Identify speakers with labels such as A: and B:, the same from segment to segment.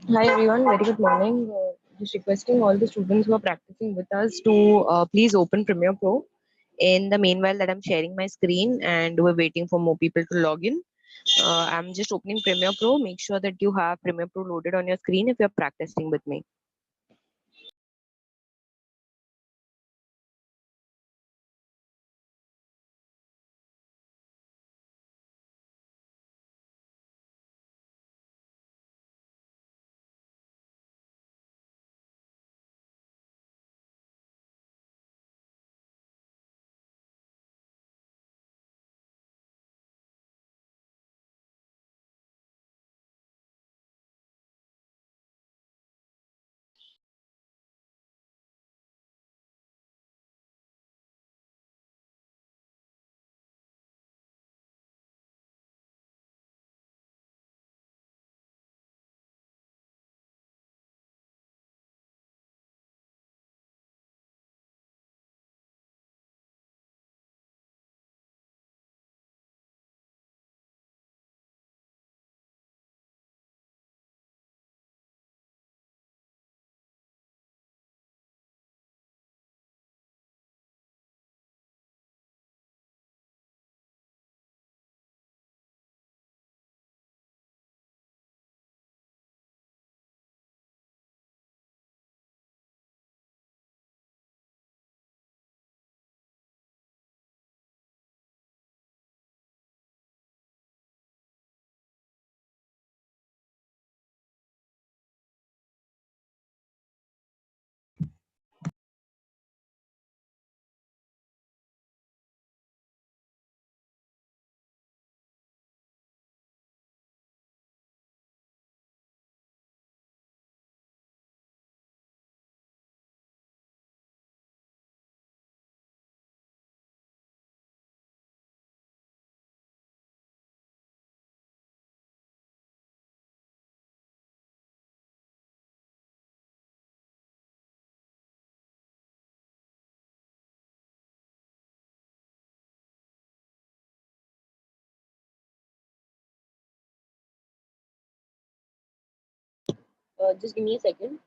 A: Hi everyone, very good morning. Just requesting all the students who are practicing with us to please open Premiere Pro. In the meanwhile that I'm sharing my screen and we're waiting for more people to log in. I'm just opening Premiere Pro. Make sure that you have Premiere Pro loaded on your screen if you're practicing with me. Just give me a second.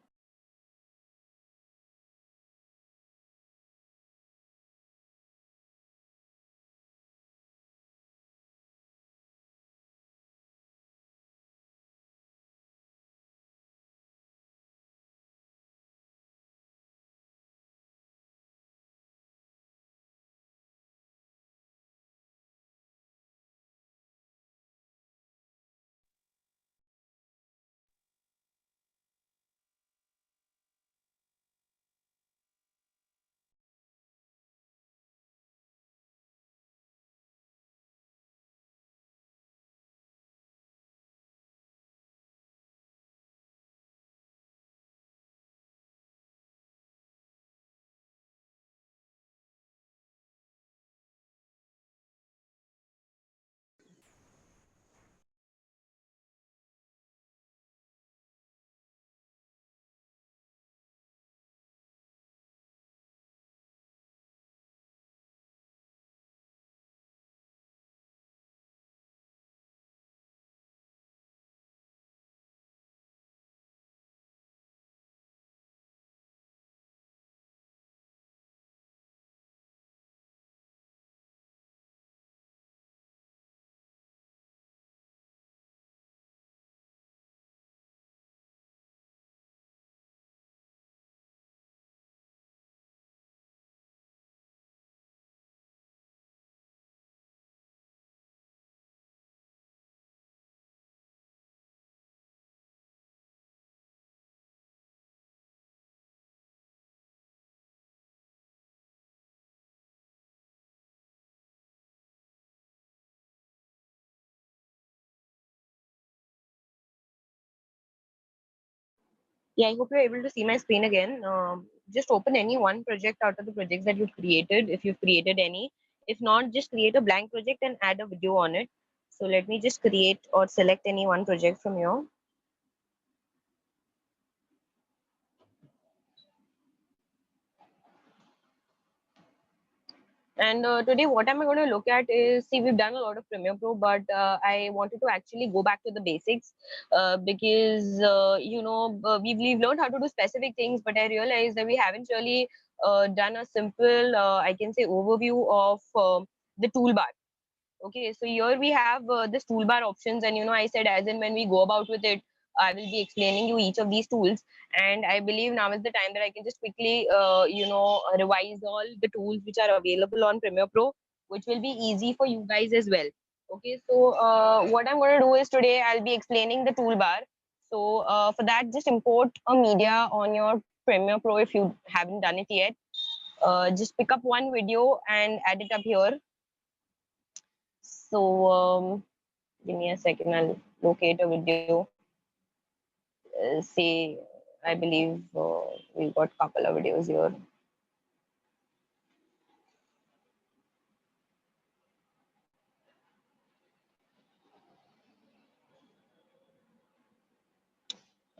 A: Yeah, I hope you're able to see my screen again. Just open any one project out of the projects that you've created, if you've created any. If not, just create a blank project and add a video on it. So let me just create or select any one project from here. And today, what am I going to look at is, see, we've done a lot of Premiere Pro, but I wanted to actually go back to the basics because, we've learned how to do specific things, but I realized that we haven't really done a simple, I can say, overview of the toolbar. Okay, so here we have this toolbar options, and I said as in when we go about with it, I will be explaining you each of these tools, and I believe now is the time that I can just quickly, revise all the tools which are available on Premiere Pro, which will be easy for you guys as well. Okay, so what I'm going to do is today I'll be explaining the toolbar. So for that, just import a media on your Premiere Pro if you haven't done it yet. Just pick up one video and add it up here. So give me a second, I'll locate a video. Say, I believe we've got a couple of videos here.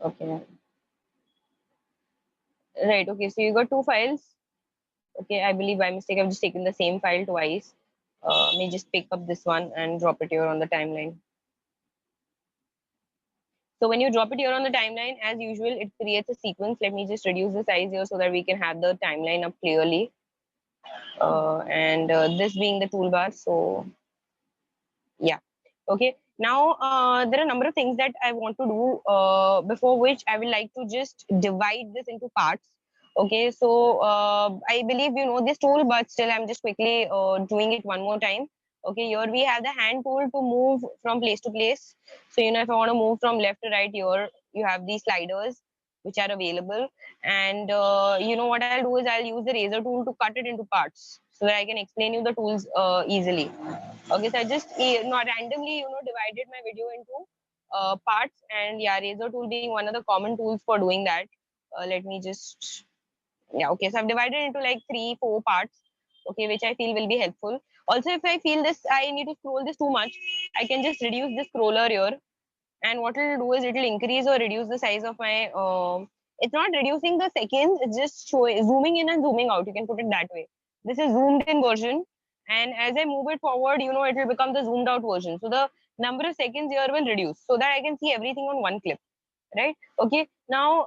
A: Okay. Right, okay, so you got two files. Okay, I believe by mistake I've just taken the same file twice. May just pick up this one and drop it here on the timeline. So when you drop it here on the timeline, as usual, it creates a sequence. Let me just reduce the size here so that we can have the timeline up clearly. And this being the toolbar. So yeah. Okay. Now there are a number of things that I want to do. Before which I will like to just divide this into parts. Okay. So I believe you know this tool, but still I'm just quickly doing it one more time. Okay. Here we have the hand tool to move from place to place. So if I want to move from left to right, here you have these sliders which are available. And what I'll do is I'll use the razor tool to cut it into parts so that I can explain you the tools easily. Okay, so I just not randomly, divided my video into parts, and yeah, razor tool being one of the common tools for doing that. Let me just, yeah, okay, so I've divided into like 3, 4 parts, okay, which I feel will be helpful. Also, if I feel this, I need to scroll this too much, I can just reduce the scroller here, and what it'll do is it'll increase or reduce the size of my. It's not reducing the seconds; it's just showing zooming in and zooming out. You can put it that way. This is zoomed in version, and as I move it forward, it will become the zoomed out version. So the number of seconds here will reduce, so that I can see everything on one clip. Right? Okay. Now,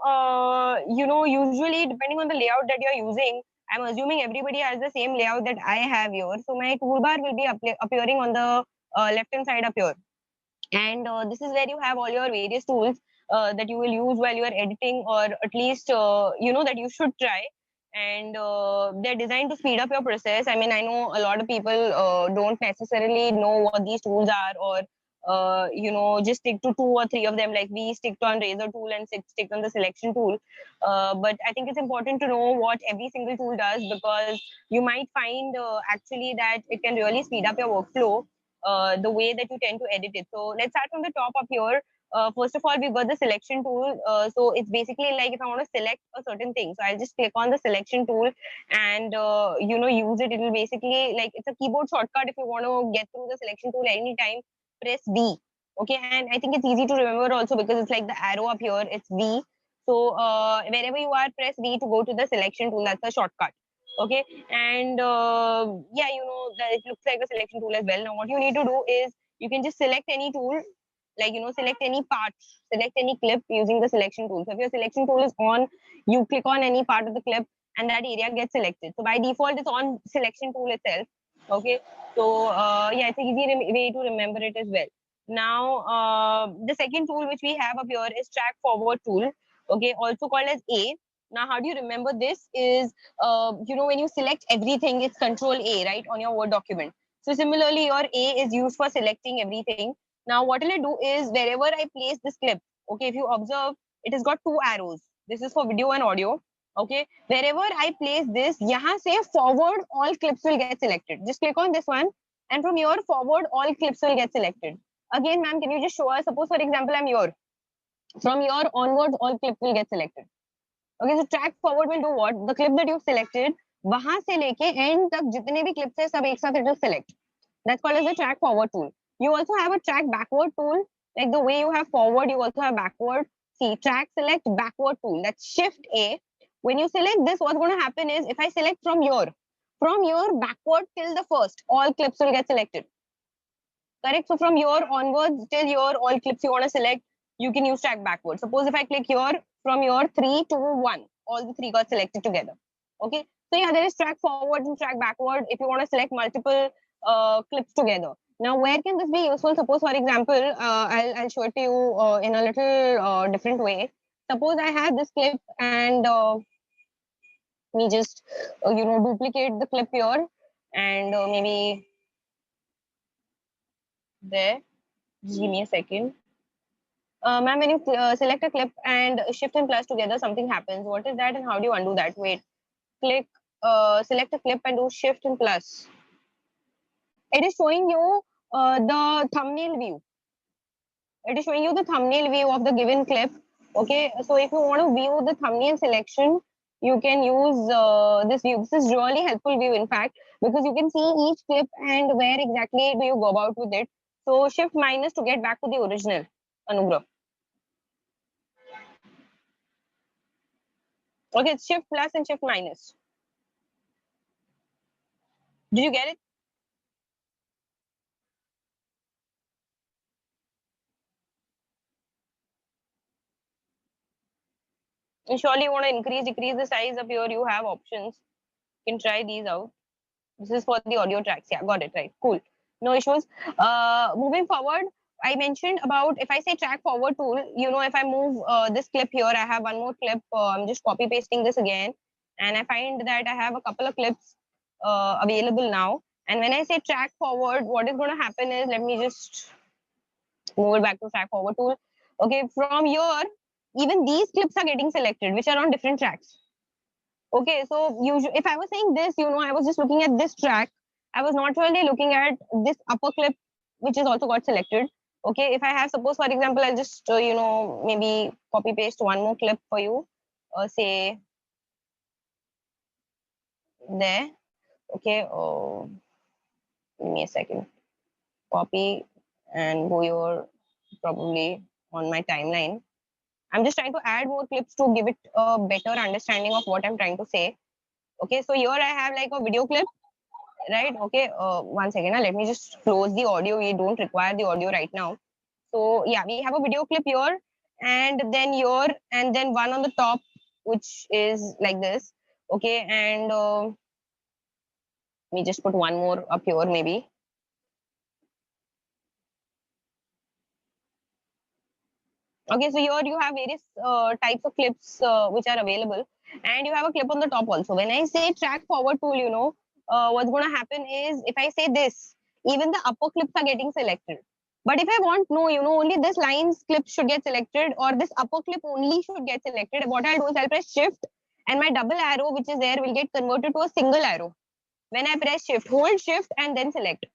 A: usually depending on the layout that you're using, I'm assuming everybody has the same layout that I have here. So my toolbar will be appearing on the left hand side up here, and this is where you have all your various tools that you will use while you are editing, or at least that you should try. And they're designed to speed up your process. I mean, I know a lot of people don't necessarily know what these tools are, or just stick to 2 or 3 of them, like we stick on razor tool and stick on the selection tool. But I think it's important to know what every single tool does, because you might find actually that it can really speed up your workflow, the way that you tend to edit it. So let's start from the top up here. First of all, we've got the selection tool. So it's basically like if I want to select a certain thing, so I'll just click on the selection tool and use it. It will basically, like, it's a keyboard shortcut. If you want to get through the selection tool anytime, press V. Okay, and I think it's easy to remember also because it's like the arrow up here. It's V. So wherever you are, press V to go to the selection tool. That's a shortcut. Okay, and yeah, that it looks like a selection tool as well. Now what you need to do is you can just select any tool, like select any part, select any clip using the selection tool. So if your selection tool is on, you click on any part of the clip and that area gets selected. So by default it's on selection tool itself. Okay, so yeah, it's an easy way to remember it as well. Now the second tool which we have up here is track forward tool, okay, also called as A. Now how do you remember this is, when you select everything, it's control A, right, on your Word document. So similarly, your A is used for selecting everything. Now what will I do is wherever I place this clip, okay, if you observe, it has got 2 arrows. This is for video and audio. Okay, wherever I place this, yahan say forward, all clips will get selected. Just click on this one, and from your forward, all clips will get selected. Again, ma'am, can you just show us? Suppose, for example, I'm here. From your onwards, all clips will get selected. Okay, so track forward will do what? The clip that you've selected, वहां से लेके end तक जितने भी clips है सब एक साथ it will select. That's called as a track forward tool. You also have a track backward tool. Like the way you have forward, you also have backward. See, track select backward tool. That's Shift A. When you select this, what's going to happen is if I select from here,
B: From here backward till the first, all clips will get selected. Correct? So from here onwards till here, all clips you want to select, you can use track backward. Suppose if I click here, from here 3, 2, 1, all the three got selected together. Okay. So yeah, there is track forward and track backward if you want to select multiple clips together. Now, where can this be useful? Suppose, for example, I'll show it to you in a little different way. Suppose I have this clip and me just duplicate the clip here and maybe there. Just give me a second. Ma'am, when you select a clip and shift and plus together, something happens. What is that and how do you undo that? Wait, click, select a clip and do shift and plus. It is showing you the thumbnail view. It is showing you the thumbnail view of the given clip. Okay, so if you want to view the thumbnail selection, you can use this view. This is really helpful view, in fact, because you can see each clip and where exactly do you go about with it. So shift minus to get back to the original, Anugrah. Okay, it's shift plus and shift minus. Did you get it? And surely you want to increase, decrease the size of your, you have options. You can try these out. This is for the audio tracks. Yeah, got it right. Cool. No issues. Moving forward, I mentioned about if I say track forward tool, if I move this clip here, I have one more clip. I'm just copy pasting this again. And I find that I have a couple of clips available now. And when I say track forward, what is going to happen is, let me just move it back to track forward tool. Okay, from here, even these clips are getting selected, which are on different tracks. Okay, so usually, if I was saying this, I was just looking at this track. I was not really looking at this upper clip, which is also got selected. Okay, if I have, suppose, for example, I'll just, maybe copy paste one more clip for you. Say there. Okay, give me a second. Copy and go your probably on my timeline. I'm just trying to add more clips to give it a better understanding of what I'm trying to say. Okay, so here I have like a video clip, right? Okay, 1 second. Let me just close the audio. We don't require the audio right now. So yeah, we have a video clip here and then here and then one on the top, which is like this. Okay, and let me just put one more up here maybe. Okay, so here you have various types of clips which are available, and you have a clip on the top also. When I say track forward tool, what's going to happen is if I say this, even the upper clips are getting selected. But if I want no, only this lines clip should get selected or this upper clip only should get selected, what I'll do is I'll press shift and my double arrow which is there will get converted to a single arrow. When I press shift, hold shift and then select.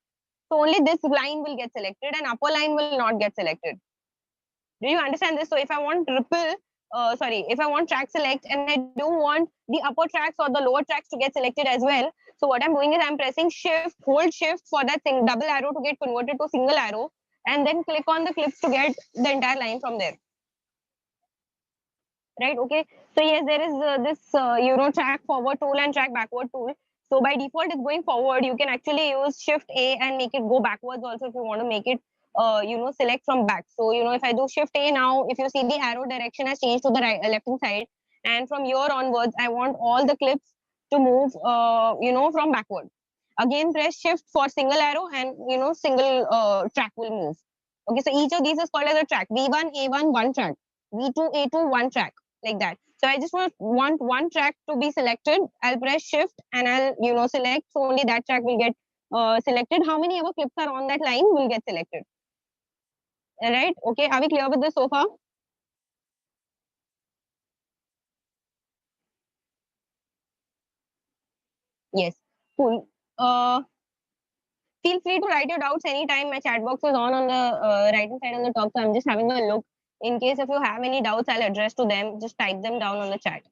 B: So only this line will get selected and upper line will not get selected. Do you understand this? So if I want if I want track select and I don't want the upper tracks or the lower tracks to get selected as well. So what I'm doing is I'm pressing shift, hold shift for that double arrow to get converted to single arrow and then click on the clips to get the entire line from there. Right, okay. So yes, there is this, track forward tool and track backward tool. So by default, it's going forward. You can actually use shift A and make it go backwards also if you want to make it select from back. So, if I do shift A now, if you see the arrow direction has changed to the right, left hand side. And from here onwards, I want all the clips to move, from backward. Again, press shift for single arrow and, single track will move. Okay, so each of these is called as a track. V1, A1, one track. V2, A2, one track, like that. So I just want one track to be selected. I'll press shift and I'll, select. So only that track will get selected. How many ever clips are on that line will get selected. All right. Okay. Are we clear with this so far? Yes. Cool. Feel free to write your doubts anytime. My chat box is on the right hand side on the top. So I'm just having a look. In case if you have any doubts, I'll address to them. Just type them down on the chat.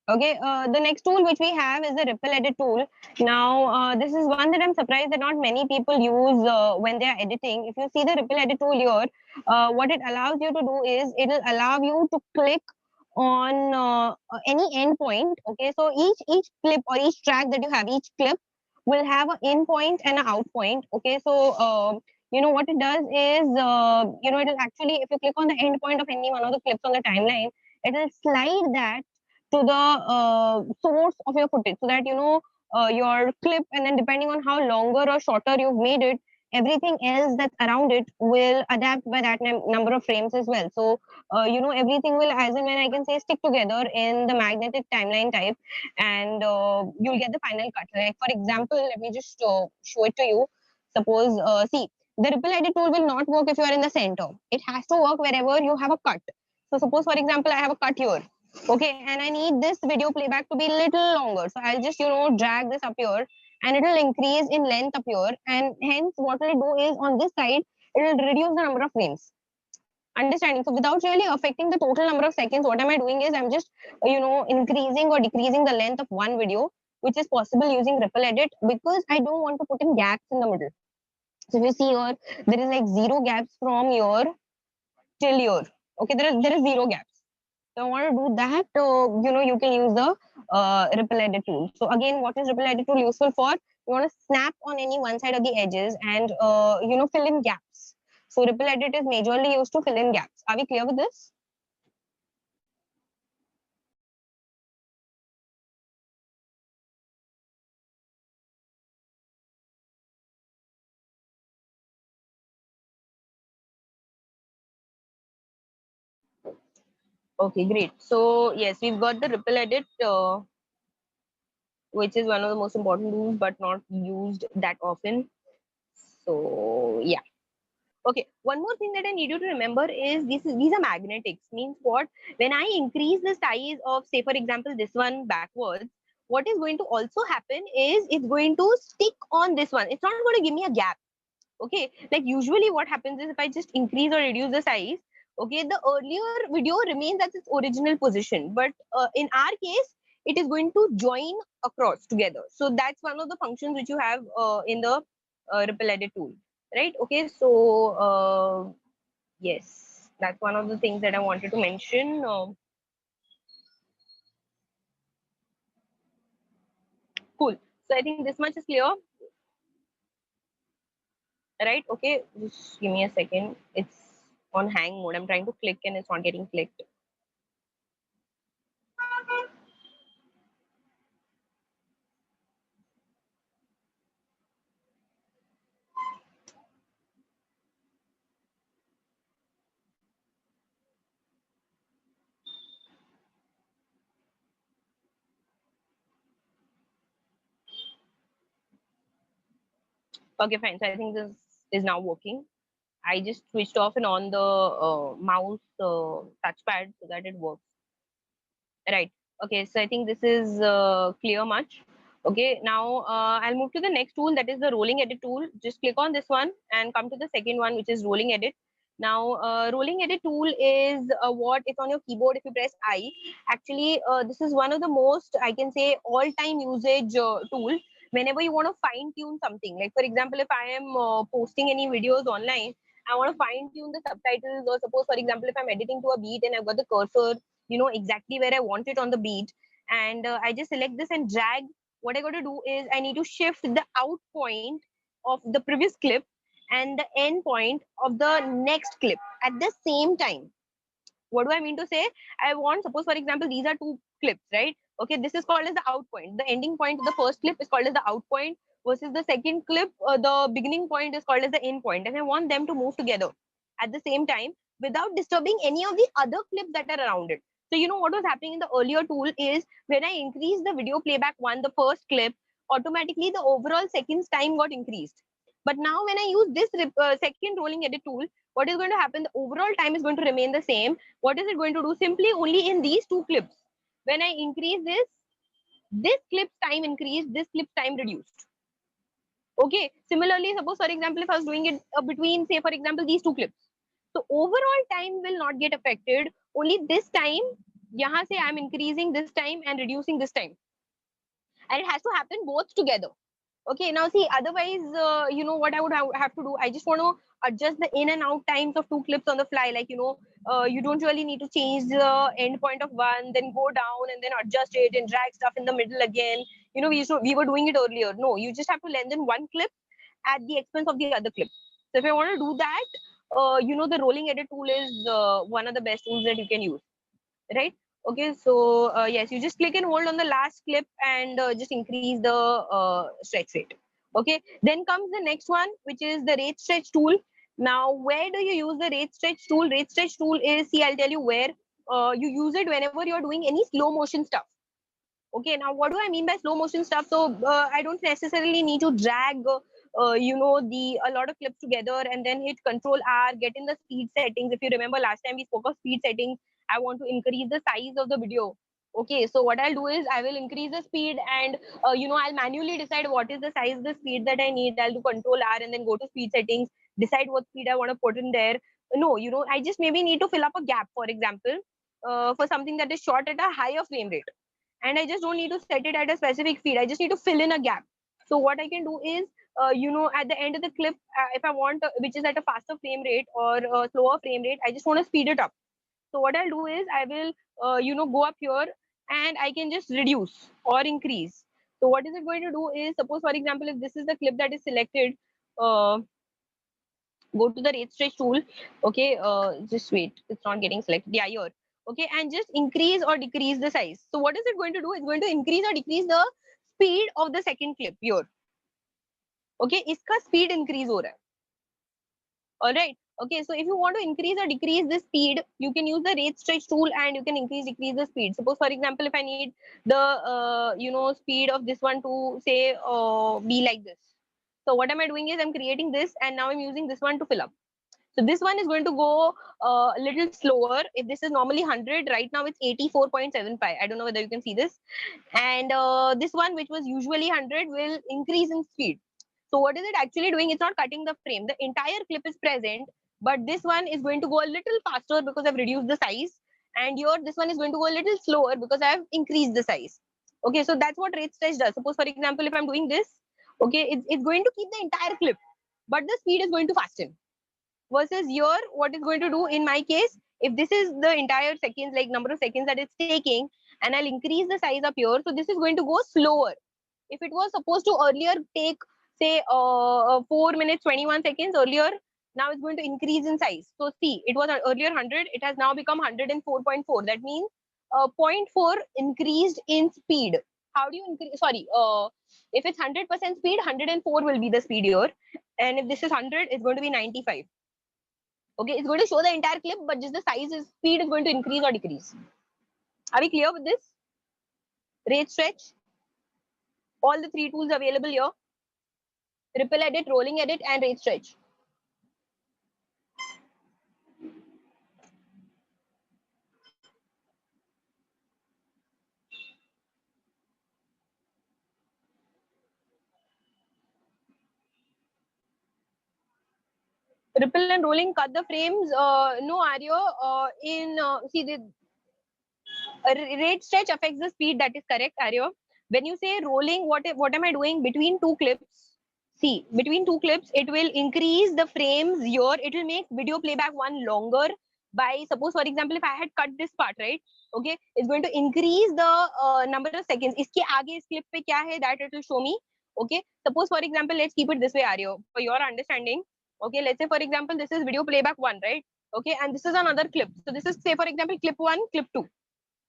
B: Okay, the next tool which we have is the Ripple Edit tool. Now, this is one that I'm surprised that not many people use when they are editing. If you see the Ripple Edit tool here, what it allows you to do is it will allow you to click on any endpoint. Okay, so each clip or each track that you have, each clip will have an in point and an out point. Okay, so what it does is it will actually, if you click on the end point of any one of the clips on the timeline, it will slide that to the source of your footage, so that your clip, and then depending on how longer or shorter you've made it, everything else that's around it will adapt by that number of frames as well. So everything will, as and when I can say, stick together in the magnetic timeline type, and you'll get the final cut. Like for example, let me just show it to you. Suppose, see, the ripple edit tool will not work if you are in the center. It has to work wherever you have a cut. So suppose, for example, I have a cut here. Okay, and I need this video playback to be little longer. So I'll just, drag this up here, and it will increase in length up here. And hence, what will do is on this side, it will reduce the number of frames. Understanding? So without really affecting the total number of seconds, what am I doing is I'm just, increasing or decreasing the length of one video, which is possible using ripple edit, because I don't want to put in gaps in the middle. So if you see here, there is like zero gaps from here till here. Okay, there is zero gaps. So I want to do that. You can use the ripple edit tool. So again, what is ripple edit tool useful for? You want to snap on any one side of the edges and fill in gaps. So ripple edit is majorly used to fill in gaps. Are we clear with this? Okay, great. So yes, we've got the ripple edit, which is one of the most important tools, but not used that often. So yeah. Okay, one more thing that I need you to remember is these are magnetics. Means what? When I increase the size of, say for example, this one backwards, what is going to also happen is it's going to stick on this one. It's not going to give me a gap. Okay, like usually what happens is if I just increase or reduce the size, okay, the earlier video remains at its original position, but in our case, it is going to join across together. So that's one of the functions which you have in the ripple edit tool, right? Okay, so yes, that's one of the things that I wanted to mention. Cool. So I think this much is clear, right? Okay, just give me a second. It's on hang mode. I'm trying to click and it's not getting clicked. Okay, fine. So I think this is now working. I just switched off and on the mouse touchpad so that it works. Right. Okay. So I think this is clear much. Okay. Now I'll move to the next tool, that is the rolling edit tool. Just click on this one and come to the second one, which is rolling edit. Now, rolling edit tool is what is on your keyboard if you press I. Actually, this is one of the most, I can say, all-time usage tool. Whenever you want to fine tune something, like for example, if I am posting any videos online, I want to fine tune the subtitles, or suppose, for example, if I'm editing to a beat and I've got the cursor, exactly where I want it on the beat, and I just select this and drag. What I got to do is I need to shift the out point of the previous clip and the end point of the next clip at the same time. What do I mean to say? I want, suppose for example, these are two clips, right? Okay, this is called as the out point. The ending point of the first clip is called as the out point, versus the second clip, the beginning point is called as the end point, and I want them to move together at the same time without disturbing any of the other clips that are around it. So what was happening in the earlier tool is when I increased the video playback one, the first clip, automatically the overall seconds time got increased. But now when I use this second rolling edit tool, what is going to happen? The overall time is going to remain the same. What is it going to do? Simply only in these two clips, when I increase this clip's time increased, this clip's time reduced. Okay, similarly, suppose for example, if I was doing it between, say for example, these two clips, so overall time will not get affected. Only this time, yahan se I'm increasing this time and reducing this time, and it has to happen both together. Okay, now see, otherwise, what I would have to do, I just want to adjust the in and out times of two clips on the fly. Like, you don't really need to change the end point of one, then go down and then adjust it and drag stuff in the middle again. You know, we were doing it earlier. No, you just have to lengthen one clip at the expense of the other clip. So if I want to do that, you know, the rolling edit tool is one of the best tools that you can use, right? Okay, so yes, you just click and hold on the last clip and just increase the stretch rate. Okay, then comes the next one, which is the rate stretch tool. Now, where do you use the rate stretch tool? Rate stretch tool is, see, I'll tell you where. You use it whenever you're doing any slow motion stuff. Okay, now what do I mean by slow motion stuff? So I don't necessarily need to drag you know, the a lot of clips together and then hit Control R, get in the speed settings. If you remember last time we spoke of speed settings, I want to increase the size of the video. Okay, so what I'll do is I will increase the speed and you know, I'll manually decide what is the size, the speed that I need. I'll do Control R and then go to speed settings, decide what speed I want to put in there. No, you know, I just maybe need to fill up a gap, for example, for something that is shot at a higher frame rate, and I just don't need to set it at a specific speed. I just need to fill in a gap. So what I can do is, you know, at the end of the clip, if I want, which is at a faster frame rate or a slower frame rate, I just want to speed it up. So what I'll do is I will, you know, go up here and I can just reduce or increase. So what is it going to do is, suppose for example, if this is the clip that is selected, uh, go to the rate stretch tool. Okay, just wait, it's not getting selected. Yeah, here. Okay, and just increase or decrease the size. So what is it going to do? It's going to increase or decrease the speed of the second clip here. Okay, iska speed increase ho raha hai. All right. Okay, so if you want to increase or decrease the speed, you can use the rate stretch tool and you can increase, decrease the speed. Suppose, for example, if I need the you know, speed of this one to say be like this. So what am I doing is I'm creating this and now I'm using this one to fill up. So this one is going to go a little slower. If this is normally 100, right now it's 84.75. I don't know whether you can see this. And this one, which was usually 100, will increase in speed. So what is it actually doing? It's not cutting the frame. The entire clip is present, but this one is going to go a little faster because I've reduced the size. And here, this one is going to go a little slower because I've increased the size. Okay, so that's what rate stretch does. Suppose, for example, if I'm doing this, okay, it's going to keep the entire clip, but the speed is going to fasten. Versus here, what it's going to do in my case, if this is the entire seconds, like number of seconds that it's taking, and I'll increase the size up here, so this is going to go slower. If it was supposed to earlier take, say, 4 minutes 21 seconds earlier, now it's going to increase in size. So see, it was earlier 100, it has now become 104.4. That means zero point 0.4 increased in speed. How do you increase? Sorry, if it's 100% speed, 104 will be the speed here, and if this is 100, it's going to be 95. Okay, it's going to show the entire clip, but just the size is, speed is going to increase or decrease. Are we clear with this? Rate stretch, all the three tools available here: ripple edit, rolling edit, and rate stretch. Ripple and rolling cut the frames. No, Aryo. In see, the rate stretch affects the speed. That is correct, Aryo. When you say rolling, what am I doing between two clips? See, between two clips, it will increase the frames here. It will make video playback one longer by, suppose, for example, if I had cut this part, right? Okay, it's going to increase the number of seconds. Iske aage is clip pe kya hai, that it will show me. Okay, suppose, for example, let's keep it this way, Aryo, for your understanding. Okay, let's say, for example, this is video playback one, right? Okay, and this is another clip. So this is, say, for example, clip one, clip two.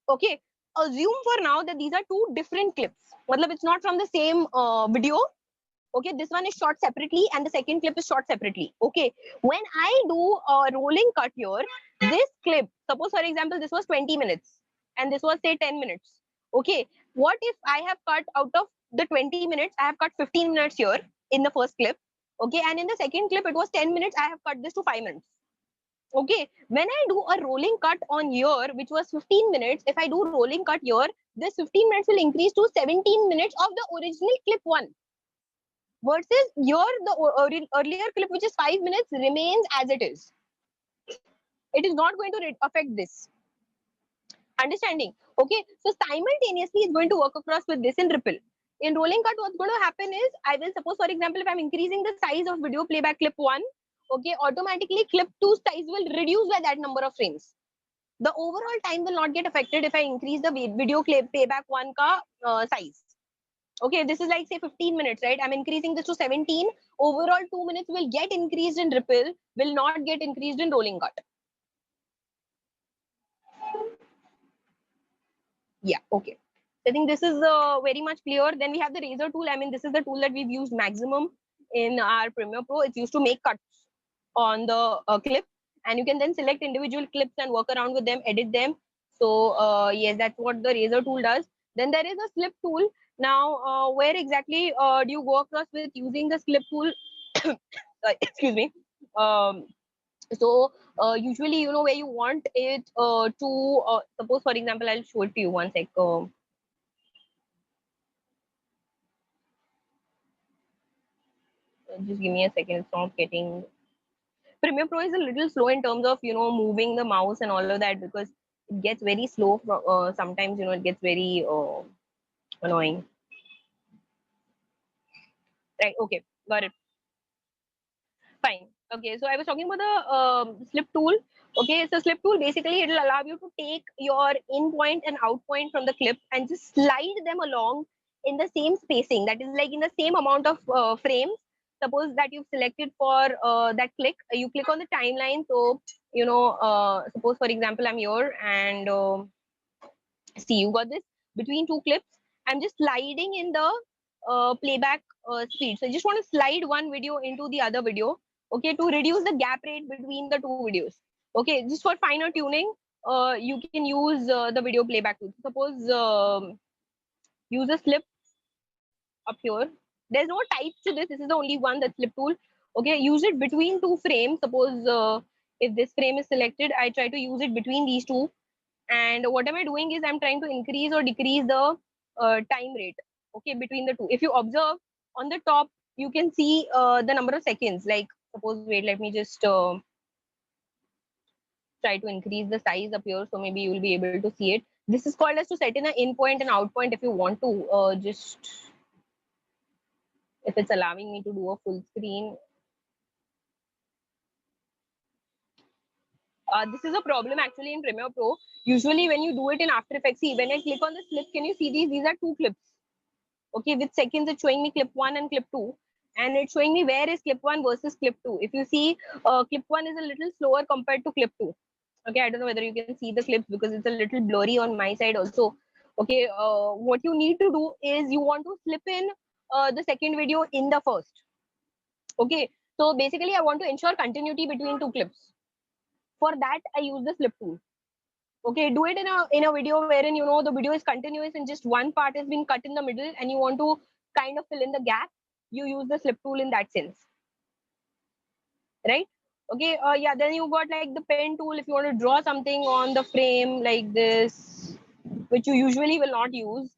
B: Okay, assume for now that these are two different clips. Matlab, it's not from the same video. Okay, this one is shot separately and the second clip is shot separately. Okay, when I do a rolling cut here, this clip, suppose for example, this was 20 minutes and this was say 10 minutes. Okay, what if I have cut out of the 20 minutes, I have cut 15 minutes here in the first clip. Okay, and in the second clip, it was 10 minutes, I have cut this to 5 minutes. Okay, when I do a rolling cut on here, which was 15 minutes, if I do rolling cut here, this 15 minutes will increase to 17 minutes of the original clip one. Versus here, the earlier clip, which is 5 minutes, remains as it is. It is not going to affect this. Understanding? Okay, so simultaneously, it's going to work across with this in ripple. In rolling cut, what's going to happen is, I will suppose, for example, if I'm increasing the size of video playback clip one, okay, automatically clip 2 size will reduce by that number of frames. The overall time will not get affected if I increase the video clip playback 1 ka size. Okay, this is like say 15 minutes, right? I'm increasing this to 17. Overall 2 minutes will get increased in ripple, will not get increased in rolling cut. Yeah, okay. I think this is very much clear. Then we have the razor tool. I mean, this is the tool that we've used maximum in our Premiere Pro. It's used to make cuts on the clip, and you can then select individual clips and work around with them, edit them. So yes, that's what the razor tool does. Then there is a slip tool. Now, where exactly do you go across with using the slip tool? Excuse me. Um, so usually, you know, where you want it to suppose, for example, I'll show it to you one sec. Just give me a second. It's not getting. Premiere Pro is a little slow in terms of, you know, moving the mouse and all of that, because it gets very slow. Sometimes, you know, it gets very annoying. Right. Okay. Got it. Fine. Okay. So I was talking about the slip tool. Okay. So slip tool, basically it will allow you to take your in point and out point from the clip and just slide them along in the same spacing. That is like in the same amount of frames. Suppose that you've selected for that click, you click on the timeline. So, you know, suppose for example, I'm here and see, you got this between two clips. I'm just sliding in the playback speed. So I just want to slide one video into the other video, okay, to reduce the gap rate between the two videos. Okay, just for finer tuning, you can use the video playback tool. Suppose use a slip up here. There's no types to this. This is the only one, that slip tool. Okay, use it between two frames. Suppose if this frame is selected, I try to use it between these two. And what am I doing is I'm trying to increase or decrease the time rate, okay, between the two. If you observe on the top, you can see the number of seconds. Like suppose, wait, let me just try to increase the size up here, so maybe you will be able to see it. This is called as to set in an in point and out point. If you want to just, if it's allowing me to do a full screen. This is a problem actually in Premiere Pro. Usually when you do it in After Effects, see, when I click on the clip, can you see these? These are two clips. Okay, with seconds, it's showing me clip 1 and clip 2. And it's showing me where is clip 1 versus clip 2. If you see, clip 1 is a little slower compared to clip 2. Okay, I don't know whether you can see the clips because it's a little blurry on my side also. Okay, what you need to do is you want to slip in the second video in the first. Okay, so basically I want to ensure continuity between two clips. For that, I use the slip tool. Okay, do it in a video wherein, you know, the video is continuous and just one part has been cut in the middle and you want to kind of fill in the gap. You use the slip tool in that sense, right? Okay, yeah, then you got like the pen tool if you want to draw something on the frame like this, which you usually will not use.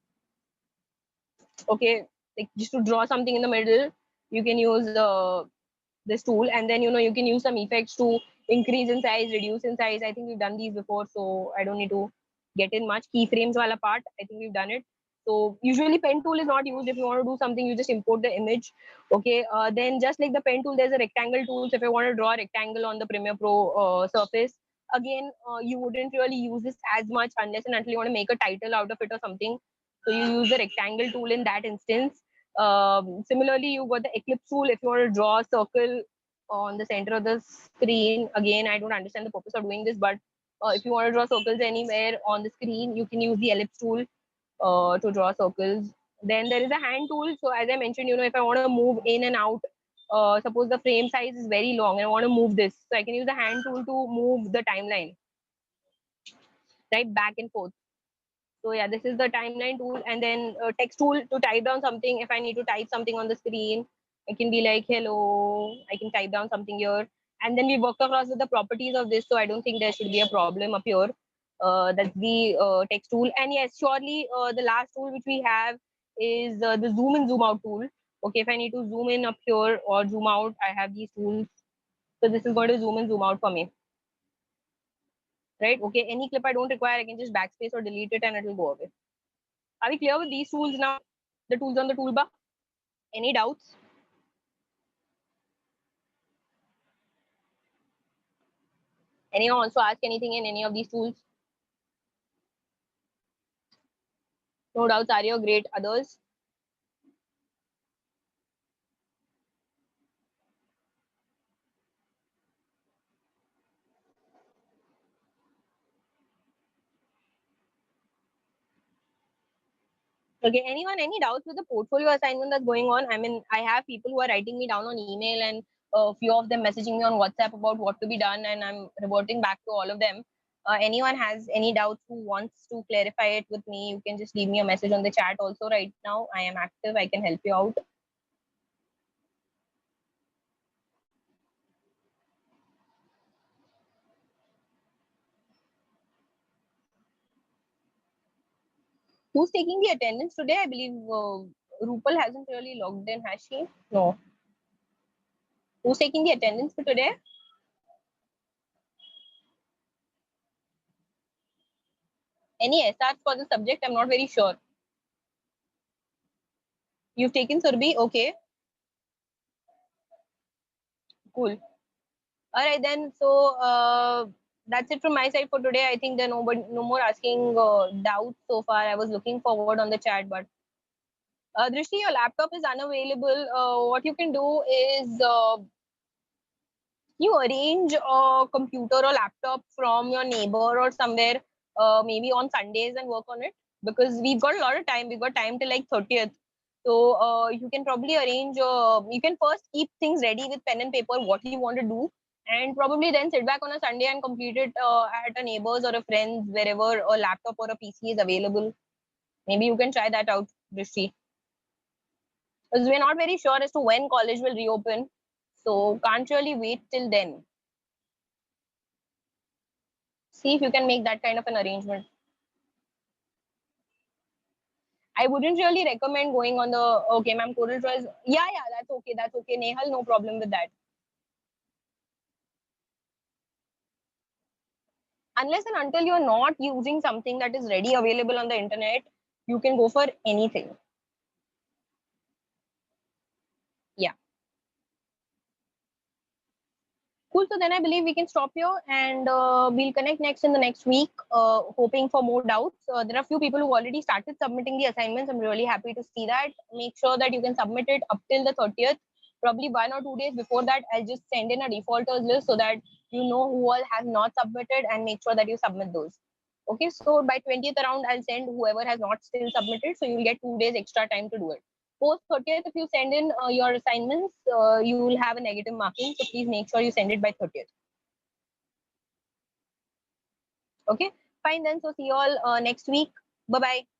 B: Okay, like just to draw something in the middle, you can use this tool, and then, you know, you can use some effects to increase in size, reduce in size. I think we've done these before, so I don't need to get in much. Keyframes wala part, I think we've done it. So usually pen tool is not used. If you want to do something, you just import the image. Okay, then just like the pen tool, there's a rectangle tool. So if you want to draw a rectangle on the Premiere Pro surface, again, you wouldn't really use this as much unless and until you want to make a title out of it or something. So you use the rectangle tool in that instance. Similarly, you got the eclipse tool if you want to draw a circle on the center of the screen. Again, I don't understand the purpose of doing this, but if you want to draw circles anywhere on the screen, you can use the ellipse tool to draw circles. Then there is a hand tool. So as I mentioned, you know, if I want to move in and out, suppose the frame size is very long and I want to move this, so I can use the hand tool to move the timeline, right, back and forth. So yeah, this is the timeline tool, and then text tool to type down something. If I need to type something on the screen, I can be like, hello, I can type down something here. And then we worked across with the properties of this, so I don't think there should be a problem up here. That's the text tool. And yes, surely the last tool which we have is the zoom in, zoom out tool. Okay, if I need to zoom in up here or zoom out, I have these tools. So this is going to zoom in, zoom out for me. Right? Okay, any clip I don't require, I can just backspace or delete it and it will go away. Are we clear with these tools now? The tools on the toolbar? Any doubts? Anyone wants to ask anything in any of these tools? No doubts, Arya. Great. Others? Okay. Anyone, any doubts with the portfolio assignment that's going on? I mean, I have people who are writing me down on email and a few of them messaging me on WhatsApp about what to be done, and I'm reverting back to all of them. Anyone has any doubts who wants to clarify it with me, you can just leave me a message on the chat also right now. I am active. I can help you out. Who's taking the attendance today? I believe Rupal hasn't really logged in, has she? No. Who's taking the attendance for today? Any SRs for the subject? I'm not very sure. You've taken Surbi? Okay, cool. All right then. So that's it from my side for today. I think there no more asking doubts so far. I was looking forward on the chat, but Drishti, your laptop is unavailable. What you can do is you arrange a computer or laptop from your neighbor or somewhere, maybe on Sundays, and work on it, because we've got a lot of time. We've got time till like 30th. So you can probably arrange, you can first keep things ready with pen and paper, what you want to do, and probably then sit back on a Sunday and complete it at a neighbor's or a friend's, wherever a laptop or a PC is available. Maybe you can try that out, Rishi. Because we're not very sure as to when college will reopen. So can't really wait till then. See if you can make that kind of an arrangement. I wouldn't really recommend going on the okay, ma'am, Corel Draw is yeah, that's okay, that's okay. Nehal, no problem with that. Unless and until you're not using something that is ready available on the internet, you can go for anything. Yeah. Cool. So then I believe we can stop here, and we'll connect next in the next week, hoping for more doubts. There are a few people who already started submitting the assignments. I'm really happy to see that. Make sure that you can submit it up till the 30th. Probably 1 or 2 days before that, I'll just send in a defaulters list so that you know who all have not submitted, and make sure that you submit those. Okay, so by 20th around, I'll send whoever has not still submitted. So you'll get 2 days extra time to do it. Post 30th, if you send in your assignments, you will have a negative marking. So please make sure you send it by 30th. Okay, fine then. So see you all next week. Bye bye.